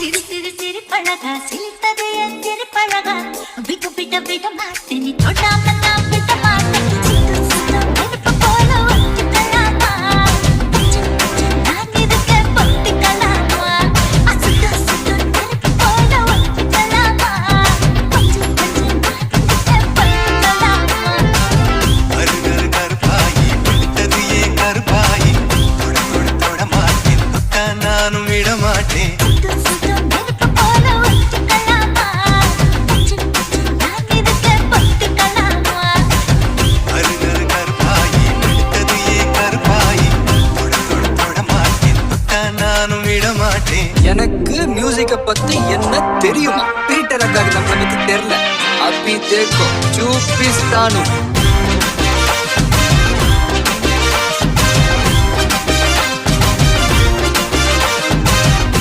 சிரி சிரி சிரி பழகா சிரித்தது என் சிரி பழகா விட்டு விட விட மாட்டேன் நீ தொடாம நான் விட மாட்டேன் சுத்து சுத்த நெருப்பு போல ஒட்டிக்கலாமா நான் இருக்க பொத்திக்கலாமா சுத்து சுத்த நெருப்பு போல ஒட்டிக்கலாமா கொஞ்சம் கொஞ்சம் நான் இருக்க பொத்திக்கலாமா கரு கருப்பாயி வெளுத்தது ஏன் கருப்பாயி தொட தொட தொட மாட்டேன் தொட்டா நானும் விட மாட்டேன் சுத்து சுத்த நெருப்பு போல ஒட்டிக்கலாமா கொஞ்சம் கொஞ்சம் நான் இருக்க பொத்திக்கலாமா கரு கருப்பாயி வெளுத்தது ஏன் கருப்பாயி தொட தொட தொட மாட்டேன் தொட்டா நானும் விட மாட்டேன். எனக்கு மியூசிக்க பத்தி என்ன தெரியுமா? பீட்டர் அக்காக்கு நம்மளை பத்தி தெரியல. அபி தேக்கோ சூப்பிஸ்தானு